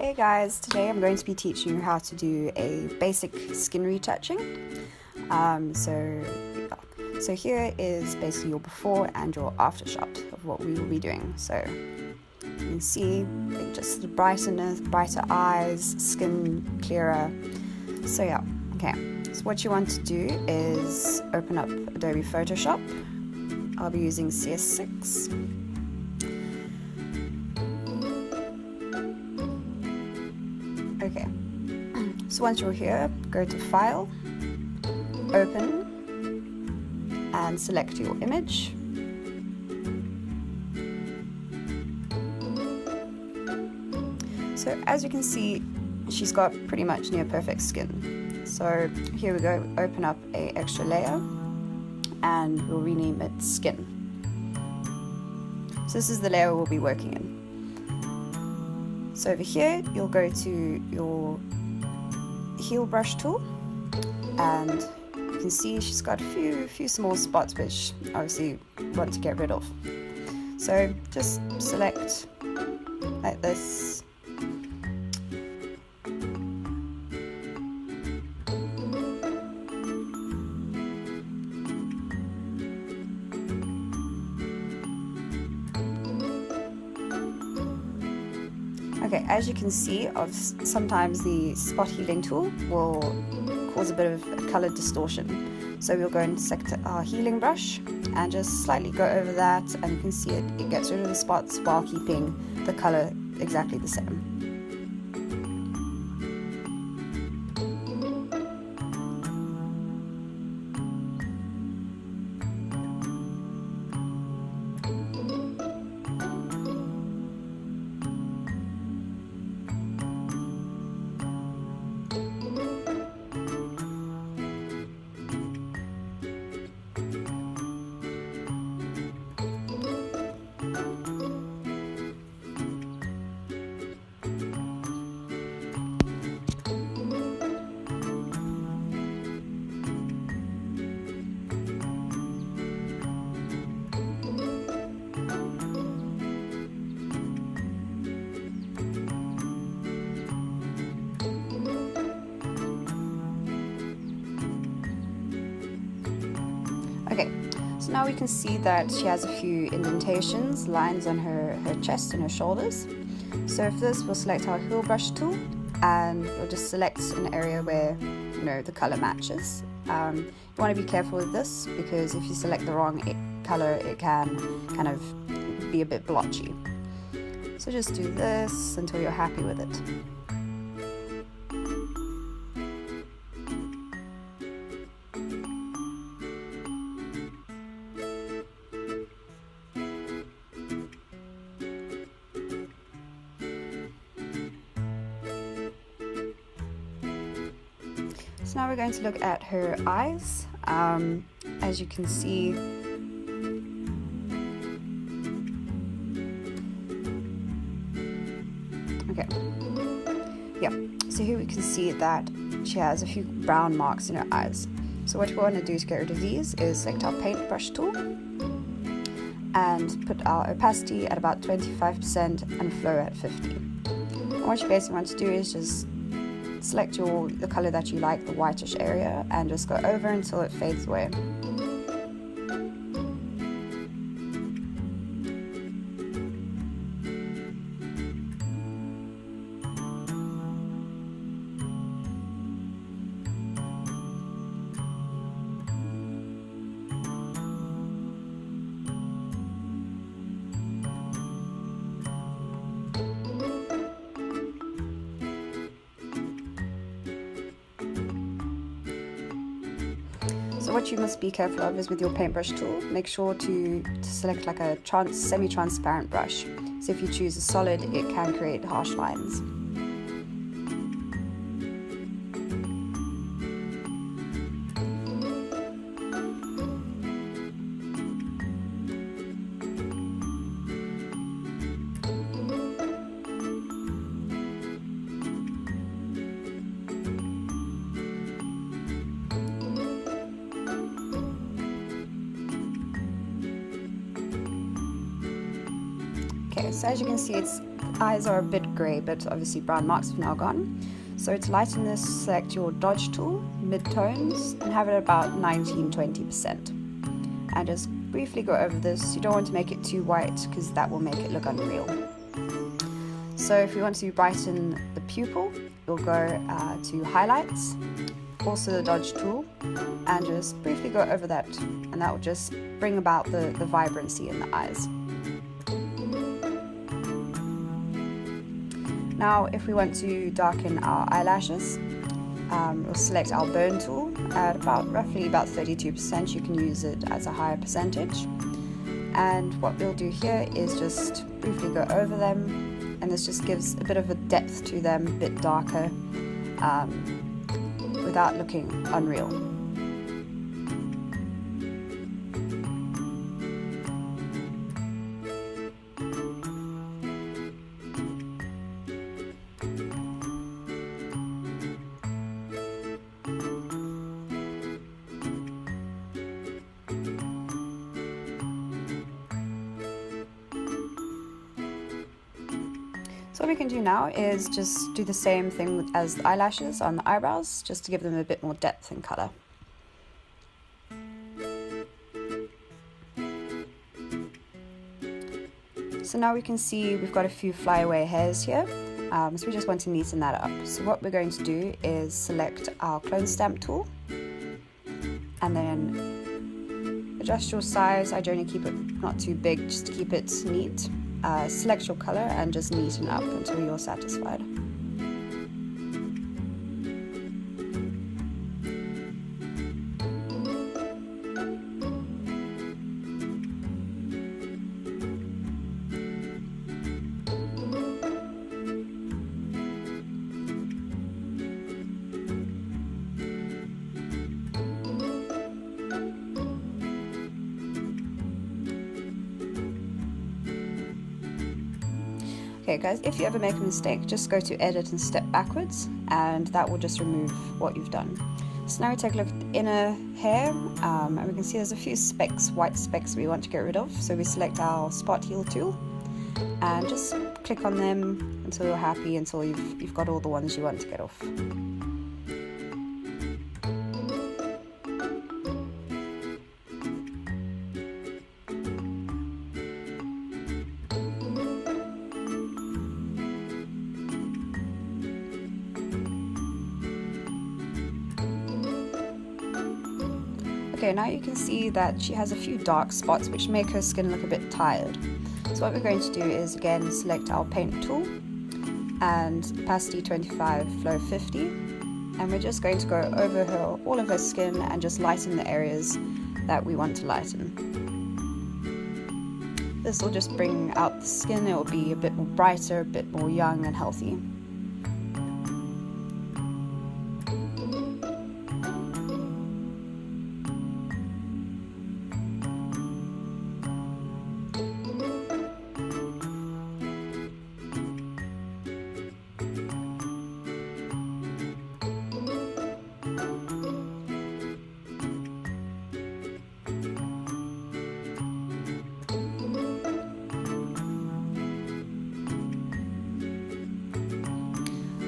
Hey guys, today I'm going to be teaching you how to do a basic skin retouching. So here is basically your before and your after shot of what we will be doing. So you can see just the brighter eyes, skin clearer. So yeah, okay. So what you want to do is open up Adobe Photoshop. I'll be using cs6. Okay, so once you're here, go to File, Open, and select your image. So as you can see, she's got pretty much near perfect skin. So here we go, open up an extra layer, and we'll rename it Skin. So this is the layer we'll be working in. So over here, you'll go to your heel brush tool, and you can see she's got a few small spots which obviously you want to get rid of. So just select like this. Okay, as you can see, sometimes the spot healing tool will cause a bit of a color distortion. So we'll go and select our healing brush and just slightly go over that, and you can see it gets rid of the spots while keeping the color exactly the same. Okay, so now we can see that she has a few indentations, lines on her chest and her shoulders. So for this, we'll select our heel brush tool, and we'll just select an area where the color matches. You want to be careful with this, because if you select the wrong color, it can kind of be a bit blotchy. So just do this until you're happy with it. So now we're going to look at her eyes. As you can see, okay, yeah, so here we can see that she has a few brown marks in her eyes. So what we want to do to get rid of these is select our paintbrush tool and put our opacity at about 25% and flow at 50. And what you basically want to do is just select the color that you like, the whitish area, and just go over until it fades away. So what you must be careful of is with your paintbrush tool, make sure to select like a semi-transparent brush. So if you choose a solid, it can create harsh lines. Okay, so as you can see, it's eyes are a bit grey, but obviously brown marks have now gone. So to lighten this, select your dodge tool, mid-tones, and have it about 19-20%. And just briefly go over this. You don't want to make it too white because that will make it look unreal. So if we want to brighten the pupil, we'll go to highlights, also the dodge tool, and just briefly go over that, and that will just bring about the vibrancy in the eyes. Now if we want to darken our eyelashes, we'll select our burn tool at roughly about 32%. You can use it as a higher percentage, and what we'll do here is just briefly go over them, and this just gives a bit of a depth to them, a bit darker, without looking unreal. So what we can do now is just do the same thing as the eyelashes on the eyebrows, just to give them a bit more depth and colour. So now we can see we've got a few flyaway hairs here, so we just want to neaten that up. So what we're going to do is select our clone stamp tool, and then adjust your size. I generally keep it not too big, just to keep it neat. Select your color and just neaten up until you're satisfied. Okay guys, if you ever make a mistake, just go to edit and step backwards, and that will just remove what you've done. So now we take a look at the inner hair, and we can see there's a few specks, white specks we want to get rid of. So we select our spot heal tool and just click on them until you're happy, until you've got all the ones you want to get off. Okay, now you can see that she has a few dark spots which make her skin look a bit tired. So what we're going to do is again select our paint tool and opacity 25, flow 50, and we're just going to go over all of her skin and just lighten the areas that we want to lighten. This will just bring out the skin. It will be a bit more brighter, a bit more young and healthy.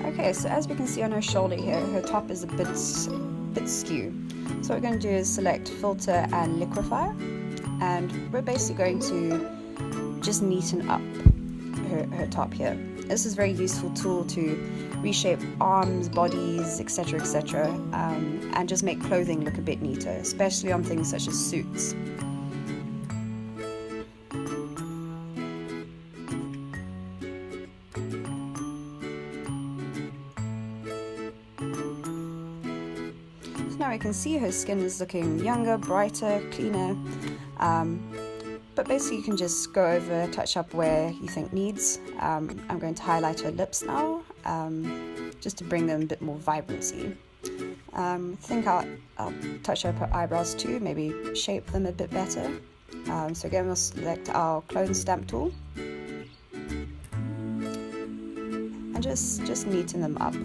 Okay, so as we can see on her shoulder here, her top is a bit skew. So what we're going to do is select filter and liquify, and we're basically going to just neaten up her top here. This is a very useful tool to reshape arms, bodies, etc, etc, and just make clothing look a bit neater, especially on things such as suits. Now we can see her skin is looking younger, brighter, cleaner, but basically you can just go over, touch up where you think needs. I'm going to highlight her lips now, just to bring them a bit more vibrancy. I think I'll touch up her eyebrows too, maybe shape them a bit better. So again, we'll select our clone stamp tool and just neaten them up.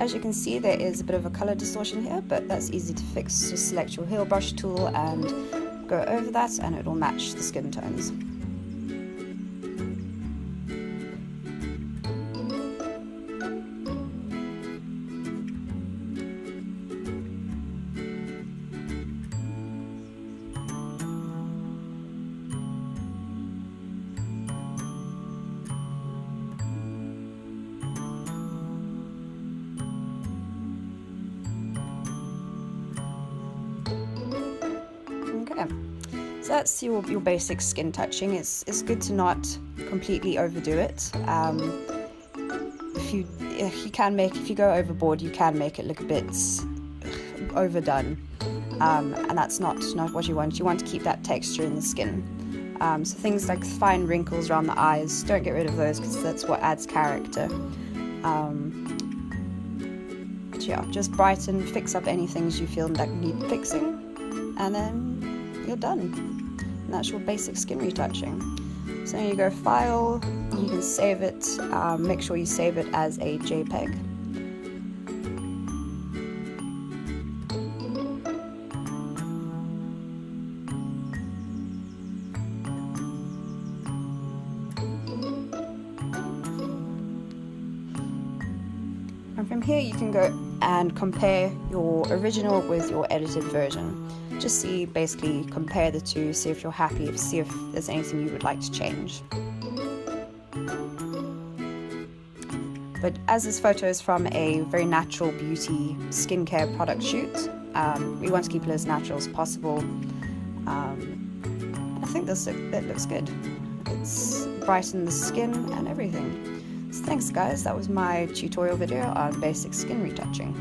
As you can see, there is a bit of a color distortion here, but that's easy to fix. Just select your heel brush tool and go over that and it will match the skin tones. So that's your basic skin touching. It's good to not completely overdo it. If you go overboard, you can make it look a bit overdone, and that's not what you want. You want to keep that texture in the skin. So things like fine wrinkles around the eyes, don't get rid of those because that's what adds character. But yeah, just brighten, fix up any things you feel that need fixing, and then you're done. And that's your basic skin retouching. So then you go File, you can save it, make sure you save it as a JPEG. And from here you can go and compare your original with your edited version. Just basically compare the two, see if you're happy, see if there's anything you would like to change. But as this photo is from a very natural beauty skincare product shoot, we want to keep it as natural as possible. I think it looks good. It's brightened the skin and everything. So thanks guys, that was my tutorial video on basic skin retouching.